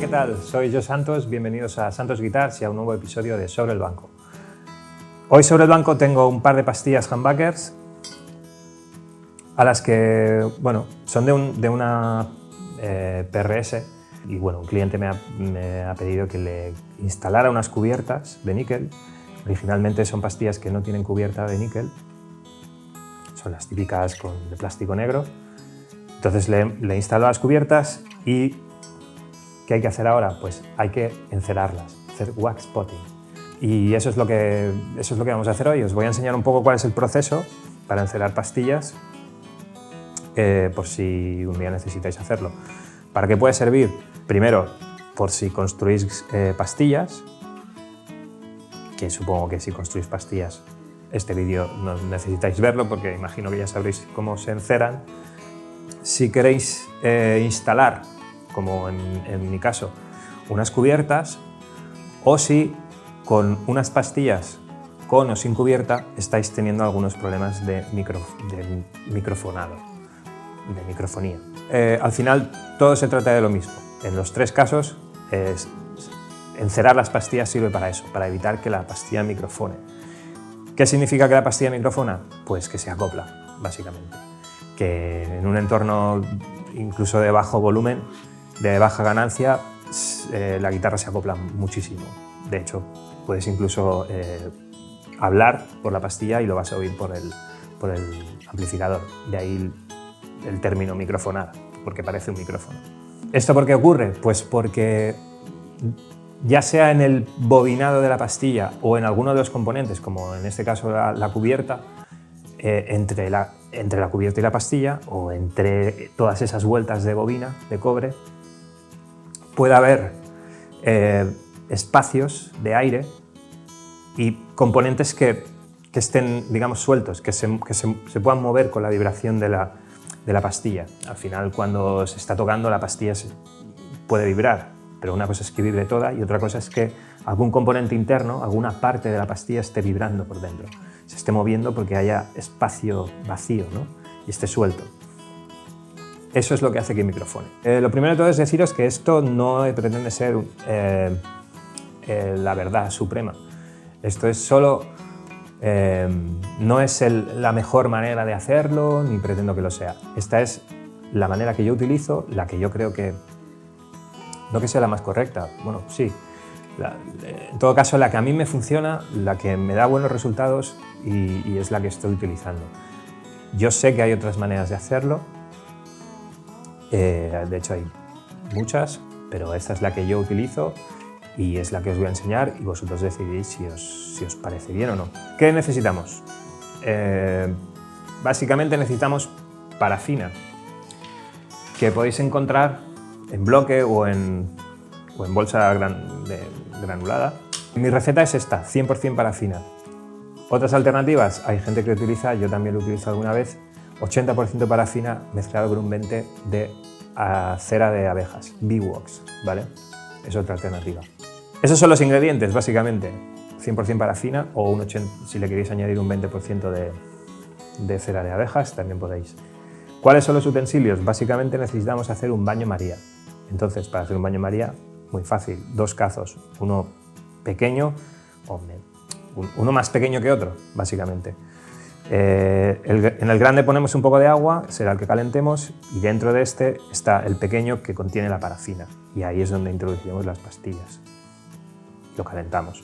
¿qué tal? Soy Joe Santos, bienvenidos a Santos Guitars y a un nuevo episodio de Sobre el Banco. Hoy sobre el banco tengo un par de pastillas humbuckers a las que, bueno, son de una PRS y bueno, un cliente me ha pedido que le instalara unas cubiertas de níquel. Originalmente son pastillas que no tienen cubierta de níquel, son las típicas de plástico negro. Entonces le instalo las cubiertas y ¿qué hay que hacer ahora? Pues hay que encerarlas, hacer wax potting. Y eso es lo que vamos a hacer hoy. Os voy a enseñar un poco cuál es el proceso para encerar pastillas, por si un día necesitáis hacerlo. ¿Para qué puede servir? Primero, por si construís pastillas, que supongo que si construís pastillas este vídeo no necesitáis verlo porque imagino que ya sabréis cómo se enceran. Si queréis instalar, como en mi caso, unas cubiertas, o si con unas pastillas con o sin cubierta estáis teniendo algunos problemas de microfonado, de microfonía. Al final todo se trata de lo mismo. En los tres casos, encerar las pastillas sirve para eso, para evitar que la pastilla microfone. ¿Qué significa que la pastilla microfona? Pues que se acopla, básicamente. Que en un entorno incluso de bajo volumen, de baja ganancia, la guitarra se acopla muchísimo. De hecho, puedes incluso hablar por la pastilla y lo vas a oír por el amplificador. De ahí el término microfonar, porque parece un micrófono. ¿Esto por qué ocurre? Pues porque ya sea en el bobinado de la pastilla o en alguno de los componentes, como en este caso la cubierta, entre la cubierta y la pastilla, o entre todas esas vueltas de bobina de cobre, puede haber espacios de aire y componentes que estén, digamos, sueltos, que se puedan mover con la vibración de la pastilla. Al final, cuando se está tocando, la pastilla puede vibrar, pero una cosa es que vibre toda y otra cosa es que algún componente interno, alguna parte de la pastilla esté vibrando por dentro, se esté moviendo porque haya espacio vacío, ¿no? Y esté suelto. Eso es lo que hace que microfone. Lo primero de todo es deciros que esto no pretende ser la verdad suprema. Esto es solo, no es la mejor manera de hacerlo, ni pretendo que lo sea. Esta es la manera que yo utilizo, la que yo creo que, no que sea la más correcta, bueno, sí. En todo caso, la que a mí me funciona, la que me da buenos resultados y es la que estoy utilizando. Yo sé que hay otras maneras de hacerlo, de hecho hay muchas, pero esta es la que yo utilizo y es la que os voy a enseñar y vosotros decidís si os parece bien o no. ¿Qué necesitamos? Básicamente necesitamos parafina, que podéis encontrar en bloque o en bolsa granulada. Mi receta es esta, 100% parafina. Otras alternativas, hay gente que utiliza, yo también lo he utilizado alguna vez, 80% parafina mezclado con un 20% de cera de abejas, beeswax, ¿vale? Es otra alternativa. Esos son los ingredientes, básicamente. 100% parafina o un 80%, si le queréis añadir un 20% de cera de abejas, también podéis. ¿Cuáles son los utensilios? Básicamente necesitamos hacer un baño María. Entonces, para hacer un baño María, muy fácil, dos cazos, uno pequeño, uno más pequeño que otro, básicamente. En el grande ponemos un poco de agua, será el que calentemos, y dentro de este está el pequeño que contiene la parafina, y ahí es donde introduciremos las pastillas. Lo calentamos.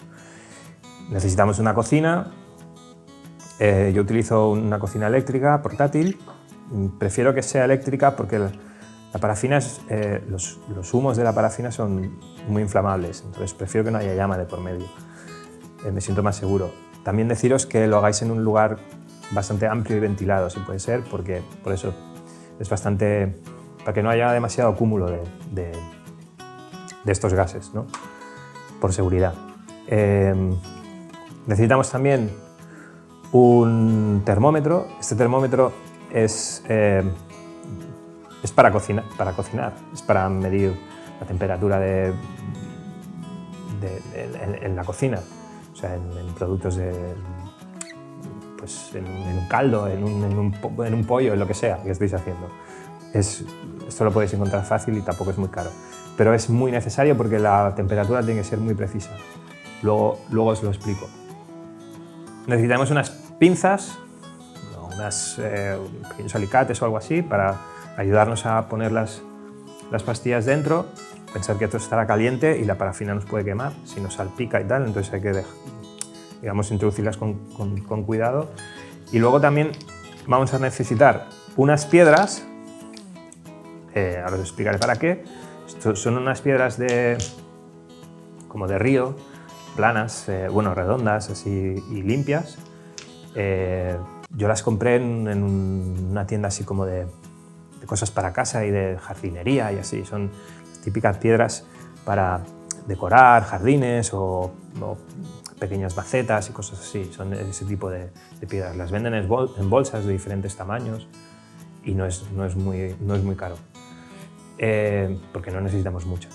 Necesitamos una cocina. Yo utilizo una cocina eléctrica portátil. Prefiero que sea eléctrica porque la parafina los humos de la parafina son muy inflamables, entonces prefiero que no haya llama de por medio. Me siento más seguro. También deciros que lo hagáis en un lugar bastante amplio y ventilado, si puede ser, porque por eso es bastante, para que no haya demasiado cúmulo de estos gases, ¿no? Por seguridad. Necesitamos también un termómetro. Este termómetro es para cocinar, es para medir la temperatura en la cocina, o sea, en productos pues en un caldo, en un pollo, en lo que sea que estéis haciendo. Esto lo podéis encontrar fácil y tampoco es muy caro. pero es muy necesario porque la temperatura tiene que ser muy precisa. Luego os lo explico. Necesitamos unas pinzas, unos pequeños alicates o algo así para ayudarnos a poner las pastillas dentro. Pensar que esto estará caliente y la parafina nos puede quemar si nos salpica y tal, entonces hay que introducirlas con cuidado. Y luego también vamos a necesitar unas piedras, ahora os explicaré para qué. Son unas piedras como de río, planas, redondas así y limpias. Yo las compré en una tienda así como de cosas para casa y de jardinería y así. Son las típicas piedras para decorar jardines o pequeñas macetas y cosas así. Son ese tipo de piedras. Las venden en bolsas de diferentes tamaños y no es muy caro. Porque no necesitamos mucho.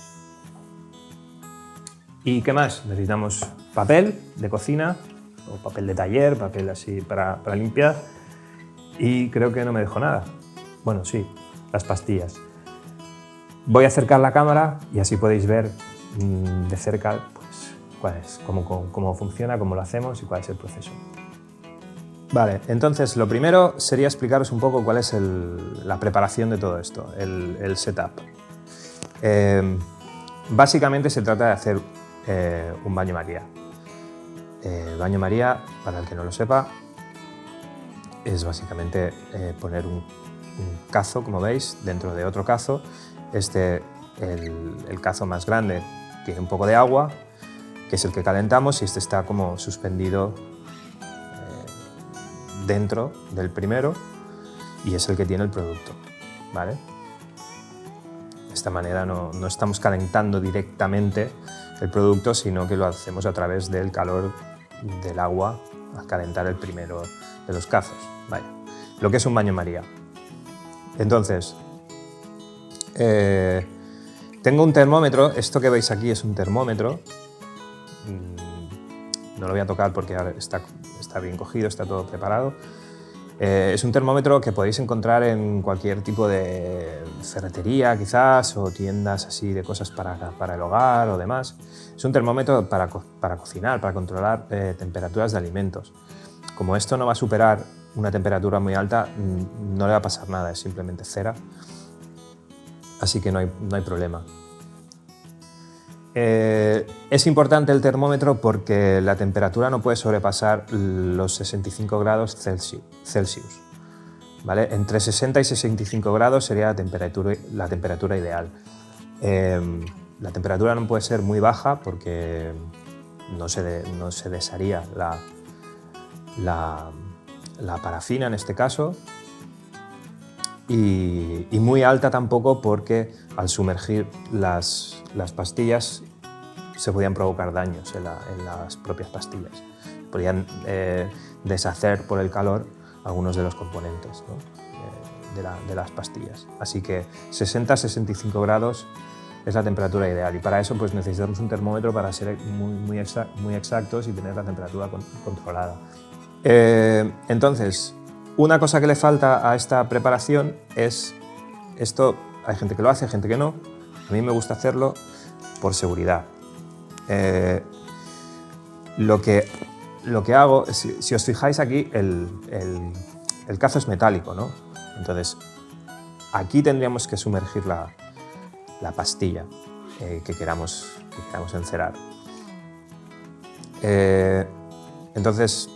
¿Y qué más? Necesitamos papel de cocina o papel de taller, papel así para limpiar, y creo que no me dejo nada. Bueno, sí, las pastillas. Voy a acercar la cámara y así podéis ver de cerca pues, cómo funciona, cómo lo hacemos y cuál es el proceso. Vale, entonces lo primero sería explicaros un poco cuál es la preparación de todo esto, el setup. Básicamente se trata de hacer un baño María. Baño María, para el que no lo sepa, es básicamente poner un cazo, como veis, dentro de otro cazo. El cazo más grande tiene un poco de agua, que es el que calentamos, y este está como suspendido dentro del primero y es el que tiene el producto, ¿vale? De esta manera no estamos calentando directamente el producto, sino que lo hacemos a través del calor del agua a calentar el primero de los cazos. Vaya, lo que es un baño María. Entonces, tengo un termómetro. Esto que veis aquí es un termómetro. No lo voy a tocar porque ahora está bien cogido, está todo preparado. Es un termómetro que podéis encontrar en cualquier tipo de ferretería, quizás, o tiendas así de cosas para el hogar o demás. Es un termómetro para cocinar, para controlar temperaturas de alimentos. Como esto no va a superar una temperatura muy alta, no le va a pasar nada, es simplemente cera, así que no hay problema. Es importante el termómetro porque la temperatura no puede sobrepasar los 65 grados Celsius. ¿Vale? Entre 60 y 65 grados sería la temperatura ideal. La temperatura no puede ser muy baja porque no se desharía la parafina en este caso, y muy alta tampoco porque al sumergir las pastillas se podían provocar daños en las propias pastillas. Podían deshacer por el calor algunos de los componentes, ¿no? de las pastillas. Así que 60-65 grados es la temperatura ideal, y para eso pues necesitamos un termómetro para ser muy exactos y tener la temperatura controlada. Entonces, una cosa que le falta a esta preparación es esto. Hay gente que lo hace, hay gente que no. A mí me gusta hacerlo por seguridad. Lo que hago, si os fijáis aquí, el cazo es metálico, ¿no? Entonces, aquí tendríamos que sumergir la pastilla que queramos encerar. Entonces,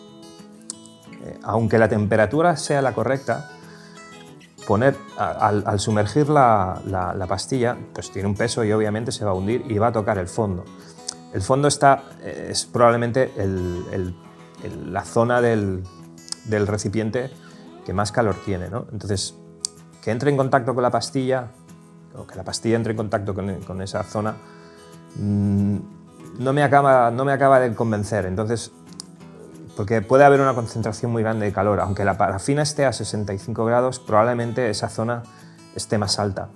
aunque la temperatura sea la correcta, al sumergir la pastilla, pues tiene un peso y obviamente se va a hundir y va a tocar el fondo. El fondo es probablemente la zona del recipiente que más calor tiene, ¿no? Entonces, que entre en contacto con la pastilla, o que la pastilla entre en contacto con esa zona, no me acaba de convencer. Entonces, porque puede haber una concentración muy grande de calor. Aunque la parafina esté a 65 grados, probablemente esa zona esté más alta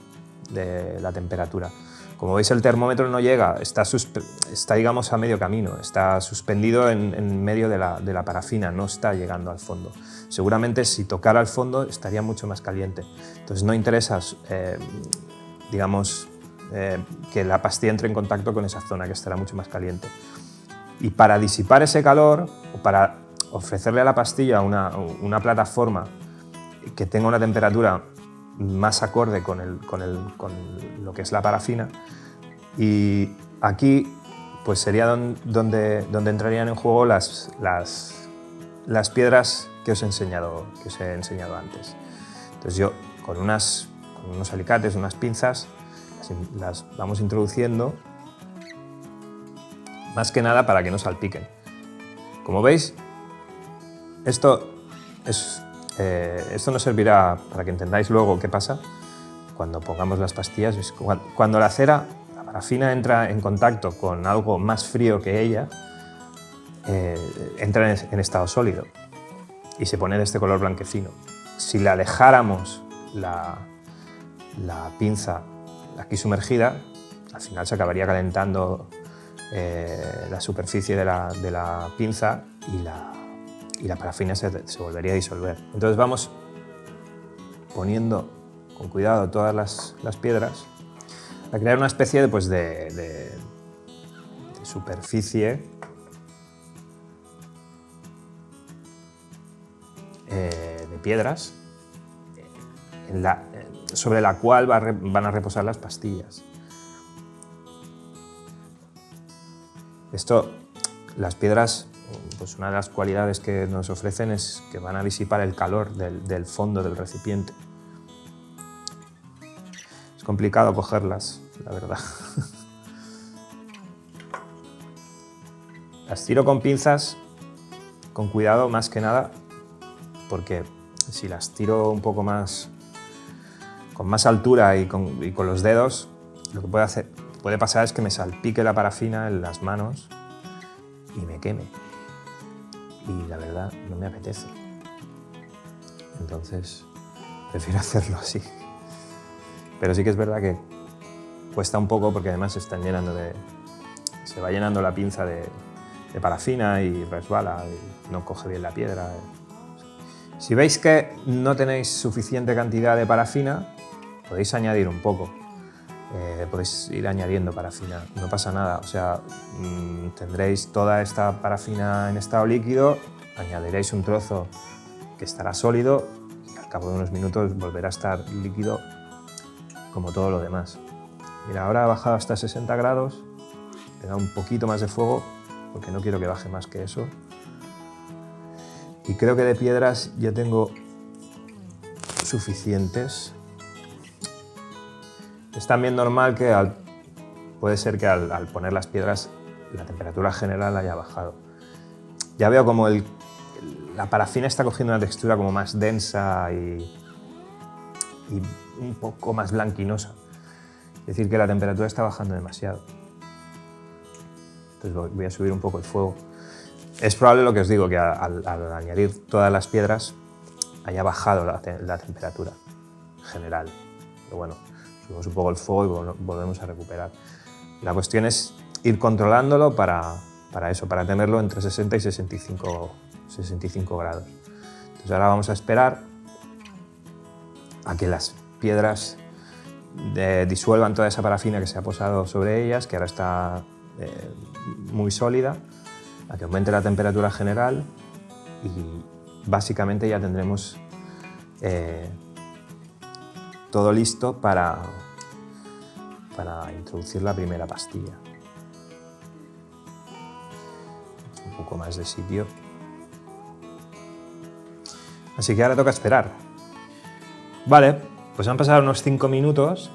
de la temperatura. Como veis, el termómetro no llega, está digamos a medio camino, está suspendido en medio de la parafina, no está llegando al fondo. Seguramente si tocara al fondo estaría mucho más caliente. Entonces no interesa, digamos, que la pastilla entre en contacto con esa zona que estará mucho más caliente. Y para disipar ese calor, o para ofrecerle a la pastilla una plataforma que tenga una temperatura más acorde con lo que es la parafina, y aquí pues sería donde entrarían en juego las piedras que os he enseñado antes. Entonces yo con unos alicates, unas pinzas, las vamos introduciendo, más que nada para que no salpiquen. Como veis, esto nos servirá para que entendáis luego qué pasa cuando pongamos las pastillas. Cuando la cera, la parafina, entra en contacto con algo más frío que ella, entra en estado sólido y se pone de este color blanquecino. Si le alejáramos la pinza aquí sumergida, al final se acabaría calentando la superficie de la pinza y la parafina se volvería a disolver. Entonces vamos poniendo con cuidado todas las piedras a crear una especie de superficie de piedras sobre la cual van a reposar las pastillas. Las piedras, pues una de las cualidades que nos ofrecen es que van a disipar el calor del fondo del recipiente. Es complicado cogerlas, la verdad. Las tiro con pinzas, con cuidado más que nada, porque si las tiro un poco más, con más altura y con los dedos, lo que puede pasar es que me salpique la parafina en las manos y me queme. Y la verdad no me apetece. Entonces prefiero hacerlo así. Pero sí que es verdad que cuesta un poco porque además se va llenando la pinza de parafina y resbala y no coge bien la piedra. Si veis que no tenéis suficiente cantidad de parafina, podéis añadir un poco. Podéis ir añadiendo parafina, no pasa nada. O sea, tendréis toda esta parafina en estado líquido, añadiréis un trozo que estará sólido y al cabo de unos minutos volverá a estar líquido como todo lo demás. Mira, ahora ha bajado hasta 60 grados, le da un poquito más de fuego porque no quiero que baje más que eso. Y creo que de piedras ya tengo suficientes. Es también normal que puede ser que al poner las piedras la temperatura general haya bajado. Ya veo como la parafina está cogiendo una textura como más densa y un poco más blanquinosa. Es decir, que la temperatura está bajando demasiado. Entonces voy a subir un poco el fuego. Es probable lo que os digo, que al añadir todas las piedras haya bajado la temperatura general. Pero bueno, subimos un poco el fuego y volvemos a recuperar. La cuestión es ir controlándolo para tenerlo entre 60 y 65 grados. Entonces ahora vamos a esperar a que las piedras disuelvan toda esa parafina que se ha posado sobre ellas, que ahora está muy sólida, a que aumente la temperatura general y básicamente ya tendremos todo listo para introducir la primera pastilla. Un poco más de sitio. Así que ahora toca esperar. Vale, pues han pasado unos 5 minutos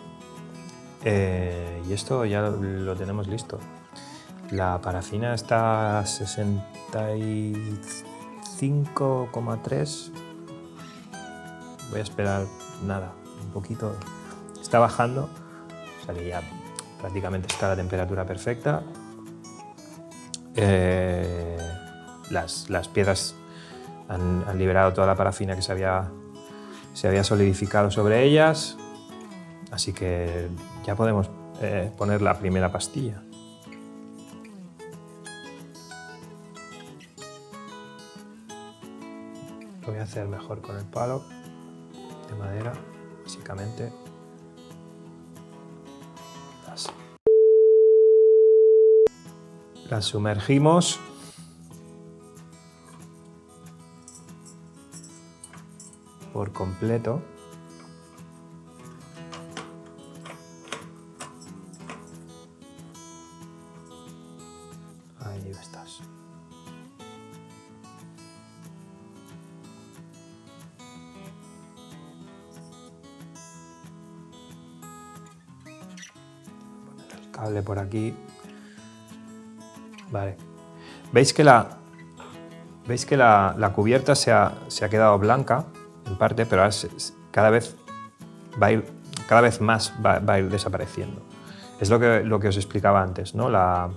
y esto ya lo tenemos listo. La parafina está a 65,3. Voy a esperar nada, un poquito. Está bajando, o sea que ya prácticamente está a la temperatura perfecta. Las piedras han liberado toda la parafina que se había solidificado sobre ellas, así que ya podemos poner la primera pastilla. Lo voy a hacer mejor con el palo de madera, básicamente. Las sumergimos. Por completo. Ahí estás. Poner el cable por aquí. Vale. ¿Veis que la cubierta se ha quedado blanca en parte, pero ahora cada vez más va a ir desapareciendo? Es lo que os explicaba antes, ¿no? La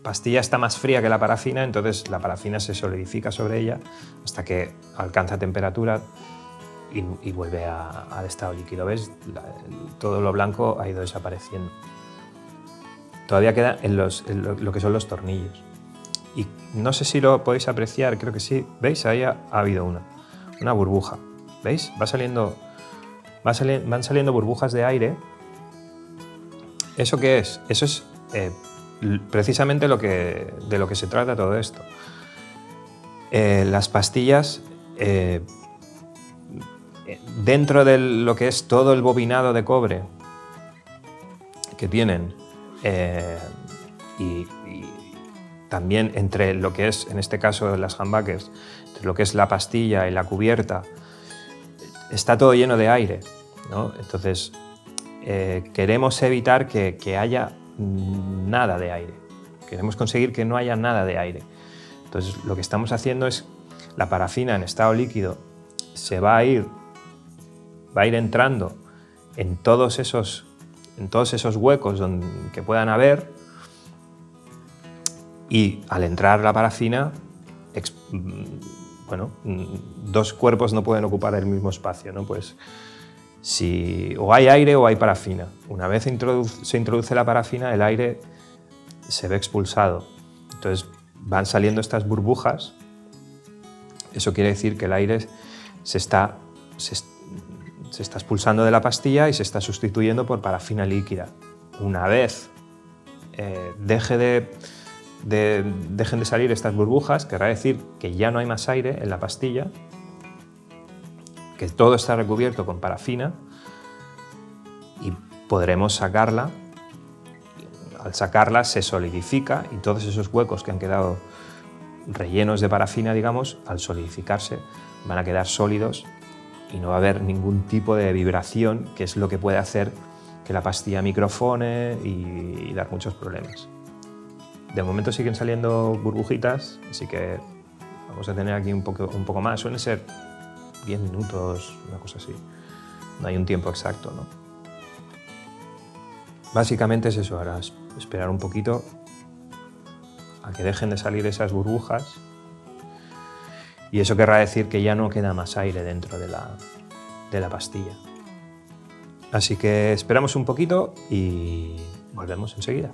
pastilla está más fría que la parafina, entonces la parafina se solidifica sobre ella hasta que alcanza temperatura y vuelve al estado líquido. ¿Ves? Todo lo blanco ha ido desapareciendo. Todavía queda en lo que son los tornillos. Y no sé si lo podéis apreciar, creo que sí. ¿Veis? Ahí ha habido una burbuja. ¿Veis? Van saliendo burbujas de aire. ¿Eso qué es? Eso es precisamente de lo que se trata todo esto. Las pastillas, dentro de lo que es todo el bobinado de cobre que tienen, y también entre lo que es, en este caso, las humbuckers, entre lo que es la pastilla y la cubierta, está todo lleno de aire, ¿no? Entonces, queremos evitar que haya nada de aire. Queremos conseguir que no haya nada de aire. Entonces, lo que estamos haciendo es, la parafina en estado líquido va a ir entrando en todos esos huecos que puedan haber, y al entrar la parafina, dos cuerpos no pueden ocupar el mismo espacio, ¿no? Pues o hay aire o hay parafina. Una vez se introduce la parafina, el aire se ve expulsado. Entonces van saliendo estas burbujas. Eso quiere decir que el aire se está expulsando de la pastilla y se está sustituyendo por parafina líquida. Una vez dejen de salir estas burbujas, querrá decir que ya no hay más aire en la pastilla, que todo está recubierto con parafina, y podremos sacarla. Al sacarla se solidifica y todos esos huecos que han quedado rellenos de parafina, digamos, al solidificarse van a quedar sólidos y no va a haber ningún tipo de vibración, que es lo que puede hacer que la pastilla microfone y dar muchos problemas. De momento siguen saliendo burbujitas, así que vamos a tener aquí un poco más. Suelen ser 10 minutos, una cosa así. No hay un tiempo exacto, ¿no? Básicamente es eso, ahora esperar un poquito a que dejen de salir esas burbujas, y eso querrá decir que ya no queda más aire dentro de la pastilla. Así que esperamos un poquito y volvemos enseguida.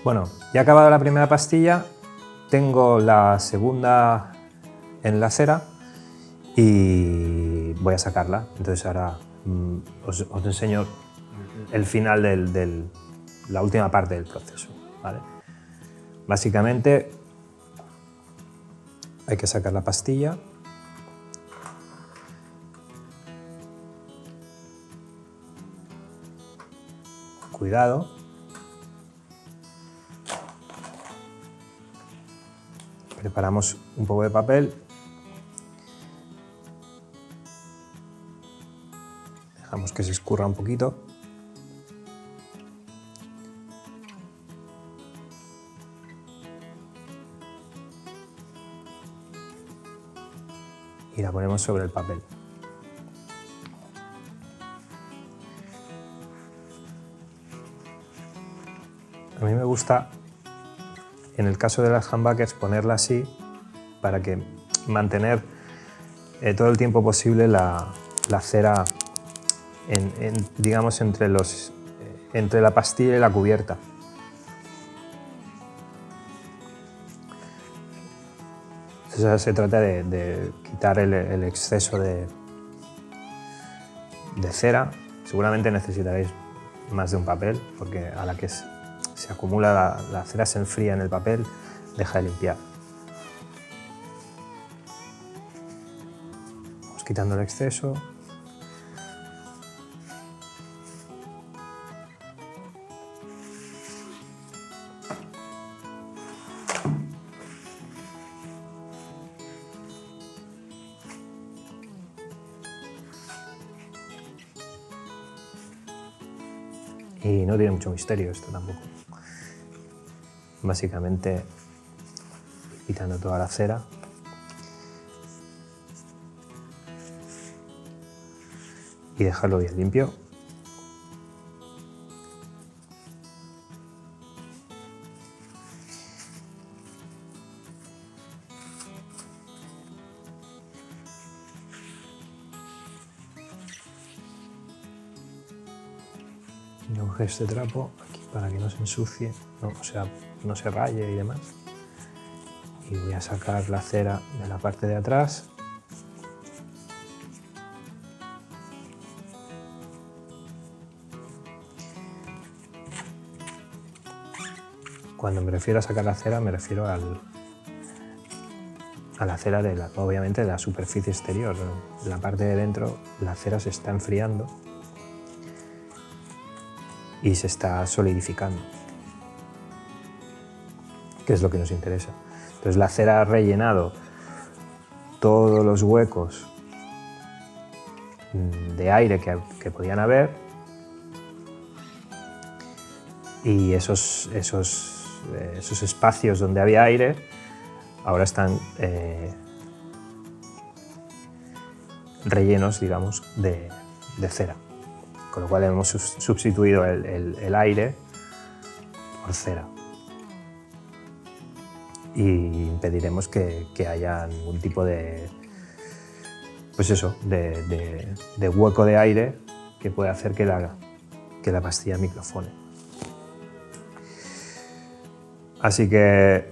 Bueno, ya he acabado la primera pastilla, tengo la segunda en la cera y voy a sacarla. Entonces ahora os enseño el final la última parte del proceso, ¿vale? Básicamente hay que sacar la pastilla. Cuidado. Preparamos un poco de papel. Dejamos que se escurra un poquito. Y la ponemos sobre el papel. A mí me gusta, en el caso de las humbuckers, ponerla así para que mantener todo el tiempo posible la cera digamos entre la pastilla y la cubierta. Entonces se trata de quitar el exceso de cera. Seguramente necesitaréis más de un papel, porque a la que se acumula la cera, se enfría en el papel, deja de limpiar. Vamos quitando el exceso. Y no tiene mucho misterio esto tampoco. Básicamente, quitando toda la cera. Y dejarlo bien limpio. Yo coger este trapo aquí para que no se ensucie, no se raye y demás. Y voy a sacar la cera de la parte de atrás. Cuando me refiero a sacar la cera, me refiero a la cera, obviamente, de la superficie exterior. En la parte de dentro, la cera se está enfriando y se está solidificando, que es lo que nos interesa. Entonces la cera ha rellenado todos los huecos de aire que podían haber, y esos espacios donde había aire ahora están rellenos, digamos, de cera. Con lo cual hemos sustituido el aire por cera. Y impediremos que haya ningún tipo de, de hueco de aire que pueda hacer que la pastilla microfone. Así que,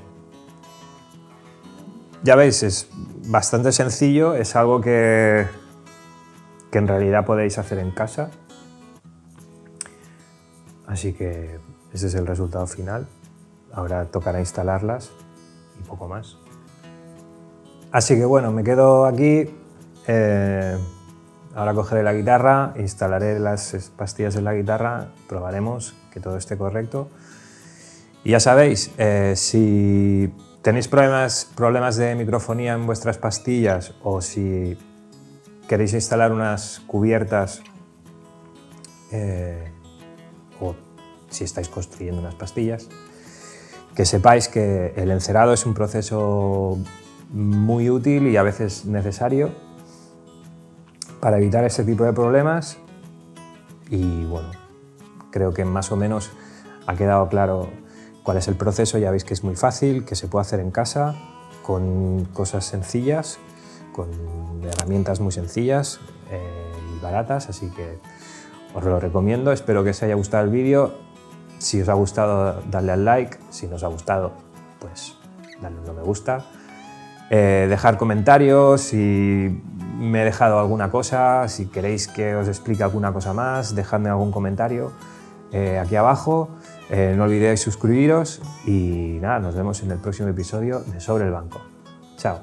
ya veis, es bastante sencillo, es algo que en realidad podéis hacer en casa. Así que ese es el resultado final. Ahora tocará instalarlas y poco más. Así que bueno, me quedo aquí. Ahora cogeré la guitarra, instalaré las pastillas en la guitarra, probaremos que todo esté correcto. Y ya sabéis, si tenéis problemas de microfonía en vuestras pastillas, o si queréis instalar unas cubiertas, o si estáis construyendo unas pastillas, que sepáis que el encerado es un proceso muy útil y a veces necesario para evitar este tipo de problemas. Y bueno, creo que más o menos ha quedado claro cuál es el proceso. Ya veis que es muy fácil, que se puede hacer en casa con cosas sencillas, con herramientas muy sencillas y baratas, así que os lo recomiendo. Espero que os haya gustado el vídeo. Si os ha gustado, dadle al like. Si no os ha gustado, pues dadle un no me gusta. Dejar comentarios si me he dejado alguna cosa, si queréis que os explique alguna cosa más, dejadme algún comentario aquí abajo. No olvidéis suscribiros y nada, nos vemos en el próximo episodio de Sobre el Banco. Chao.